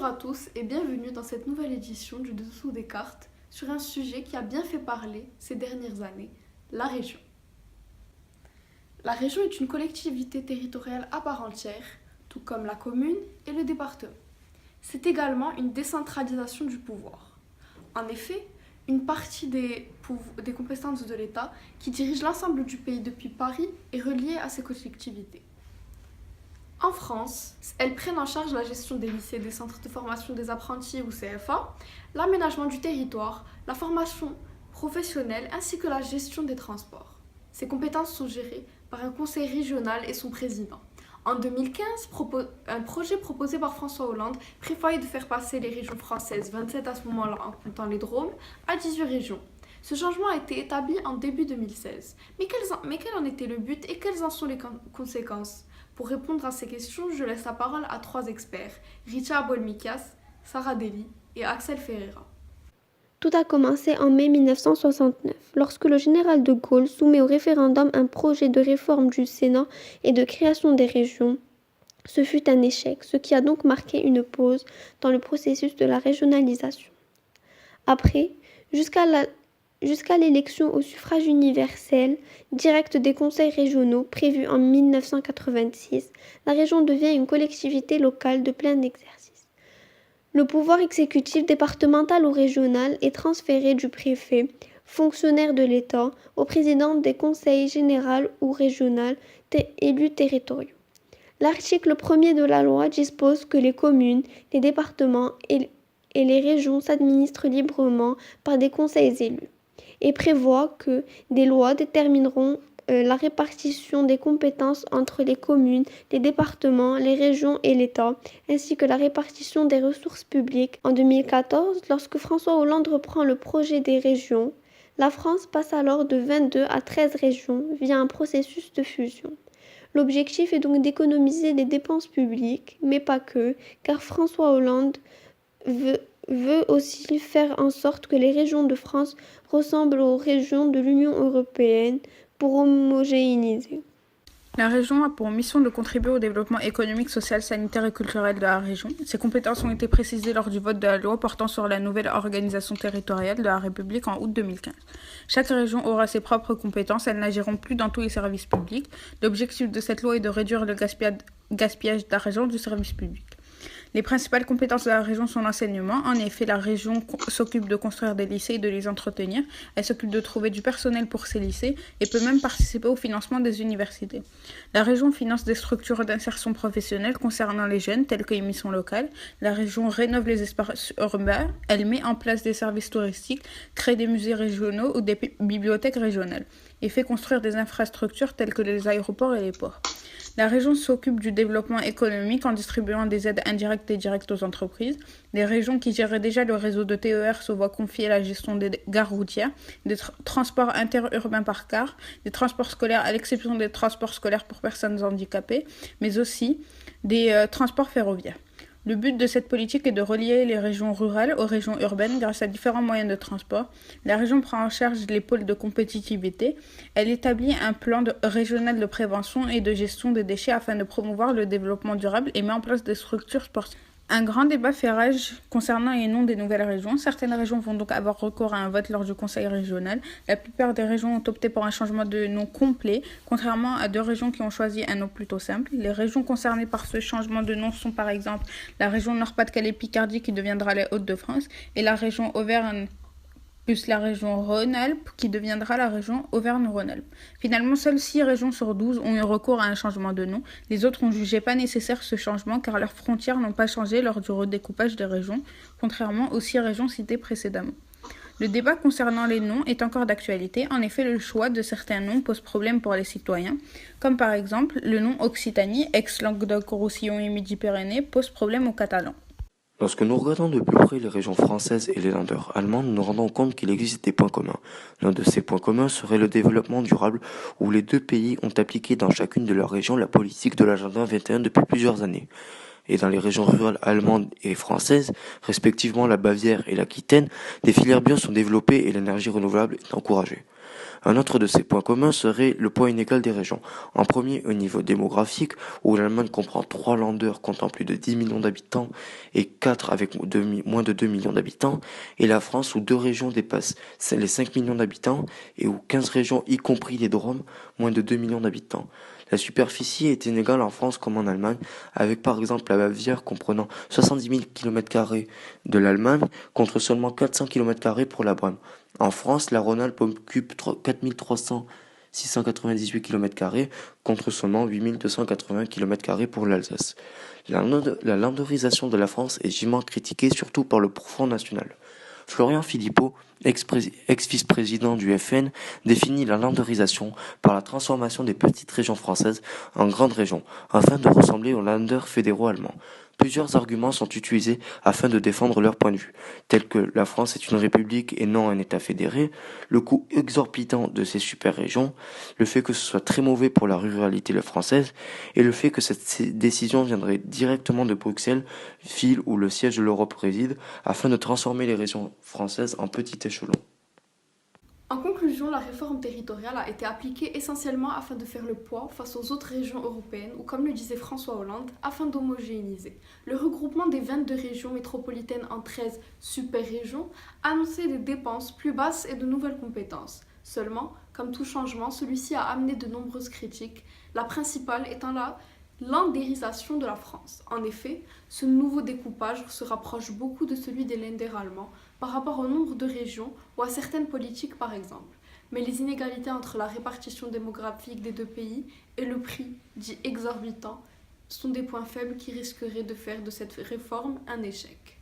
Bonjour à tous et bienvenue dans cette nouvelle édition du Dessous des cartes sur un sujet qui a bien fait parler ces dernières années, la région. La région est une collectivité territoriale à part entière, tout comme la commune et le département. C'est également une décentralisation du pouvoir. En effet, une partie des compétences de l'État qui dirige l'ensemble du pays depuis Paris est reliée à ces collectivités. En France, elles prennent en charge la gestion des lycées, des centres de formation des apprentis ou CFA, l'aménagement du territoire, la formation professionnelle ainsi que la gestion des transports. Ces compétences sont gérées par un conseil régional et son président. En 2015, un projet proposé par François Hollande prévoyait de faire passer les régions françaises, 27 à ce moment-là en comptant les Drômes, à 18 régions. Ce changement a été établi en début 2016. Mais quel en était le but et quelles en sont les conséquences ? Pour répondre à ces questions, je laisse la parole à trois experts, Richard Bolmikas, Sarah Dely et Axel Ferreira. Tout a commencé en mai 1969, lorsque le général de Gaulle soumet au référendum un projet de réforme du Sénat et de création des régions. Ce fut un échec, ce qui a donc marqué une pause dans le processus de la régionalisation. Après, jusqu'à l'élection au suffrage universel direct des conseils régionaux prévue en 1986, la région devient une collectivité locale de plein exercice. Le pouvoir exécutif départemental ou régional est transféré du préfet, fonctionnaire de l'État, au président des conseils généraux ou régionaux élus territoriaux. L'article 1er de la loi dispose que les communes, les départements et les régions s'administrent librement par des conseils élus et prévoit que des lois détermineront la répartition des compétences entre les communes, les départements, les régions et l'État, ainsi que la répartition des ressources publiques. En 2014, lorsque François Hollande reprend le projet des régions, la France passe alors de 22 à 13 régions via un processus de fusion. L'objectif est donc d'économiser des dépenses publiques, mais pas que, car François Hollande veut aussi faire en sorte que les régions de France ressemblent aux régions de l'Union européenne pour homogénéiser. La région a pour mission de contribuer au développement économique, social, sanitaire et culturel de la région. Ces compétences ont été précisées lors du vote de la loi portant sur la nouvelle organisation territoriale de la République en août 2015. Chaque région aura ses propres compétences, elles n'agiront plus dans tous les services publics. L'objectif de cette loi est de réduire le gaspillage d'argent du service public. Les principales compétences de la région sont l'enseignement. En effet, la région s'occupe de construire des lycées et de les entretenir. Elle s'occupe de trouver du personnel pour ces lycées et peut même participer au financement des universités. La région finance des structures d'insertion professionnelle concernant les jeunes, telles que les missions locales. La région rénove les espaces urbains. Elle met en place des services touristiques, crée des musées régionaux ou des bibliothèques régionales et fait construire des infrastructures telles que les aéroports et les ports. La région s'occupe du développement économique en distribuant des aides indirectes et directes aux entreprises. Les régions qui géraient déjà le réseau de TER se voient confier la gestion des gares routières, des transports interurbains par car, des transports scolaires à l'exception des transports scolaires pour personnes handicapées, mais aussi des transports ferroviaires. Le but de cette politique est de relier les régions rurales aux régions urbaines grâce à différents moyens de transport. La région prend en charge les pôles de compétitivité. Elle établit un plan régional de prévention et de gestion des déchets afin de promouvoir le développement durable et met en place des structures sportives. Un grand débat fait rage concernant les noms des nouvelles régions. Certaines régions vont donc avoir recours à un vote lors du conseil régional. La plupart des régions ont opté pour un changement de nom complet, contrairement à 2 régions qui ont choisi un nom plutôt simple. Les régions concernées par ce changement de nom sont par exemple la région Nord-Pas-de-Calais-Picardie qui deviendra les Hauts-de-France et la région Auvergne plus la région Rhône-Alpes qui deviendra la région Auvergne-Rhône-Alpes. Finalement, seules 6 régions sur 12 ont eu recours à un changement de nom. Les autres ont jugé pas nécessaire ce changement car leurs frontières n'ont pas changé lors du redécoupage des régions, contrairement aux 6 régions citées précédemment. Le débat concernant les noms est encore d'actualité. En effet, le choix de certains noms pose problème pour les citoyens, comme par exemple le nom Occitanie, ex-Languedoc-Roussillon et Midi-Pyrénées, pose problème aux Catalans. Lorsque nous regardons de plus près les régions françaises et les Länder allemandes, nous nous rendons compte qu'il existe des points communs. L'un de ces points communs serait le développement durable, où les 2 pays ont appliqué dans chacune de leurs régions la politique de l'agenda 21 depuis plusieurs années. Et dans les régions rurales allemandes et françaises, respectivement la Bavière et l'Aquitaine, des filières bio sont développées et l'énergie renouvelable est encouragée. Un autre de ces points communs serait le poids inégal des régions. En premier, au niveau démographique, où l'Allemagne comprend 3 Länder comptant plus de 10 millions d'habitants et 4 avec moins de 2 millions d'habitants, et la France où 2 régions dépassent les 5 millions d'habitants et où 15 régions, y compris les Drômes, moins de 2 millions d'habitants. La superficie est inégale en France comme en Allemagne, avec par exemple la Bavière comprenant 70 000 km² de l'Allemagne contre seulement 400 km² pour la Brème. En France, la Rhône-Alpes occupe 4 698 km² contre seulement 8 280 km² pour l'Alsace. La landerisation de la France est vivement critiquée surtout par le Front National. Florian Philippot, ex-vice-président du FN, définit la landerisation par la transformation des petites régions françaises en grandes régions, afin de ressembler aux Länder fédéraux allemands. Plusieurs arguments sont utilisés afin de défendre leur point de vue, tels que la France est une république et non un État fédéré, le coût exorbitant de ces super-régions, le fait que ce soit très mauvais pour la ruralité française, et le fait que cette décision viendrait directement de Bruxelles, ville où le siège de l'Europe réside, afin de transformer les régions françaises en petit échelon. En conclusion, la réforme territoriale a été appliquée essentiellement afin de faire le poids face aux autres régions européennes ou, comme le disait François Hollande, afin d'homogénéiser. Le regroupement des 22 régions métropolitaines en 13 super-régions annonçait des dépenses plus basses et de nouvelles compétences. Seulement, comme tout changement, celui-ci a amené de nombreuses critiques, la principale étant la landérisation de la France. En effet, ce nouveau découpage se rapproche beaucoup de celui des Länder allemands par rapport au nombre de régions ou à certaines politiques par exemple. Mais les inégalités entre la répartition démographique des deux pays et le prix dit exorbitant sont des points faibles qui risqueraient de faire de cette réforme un échec.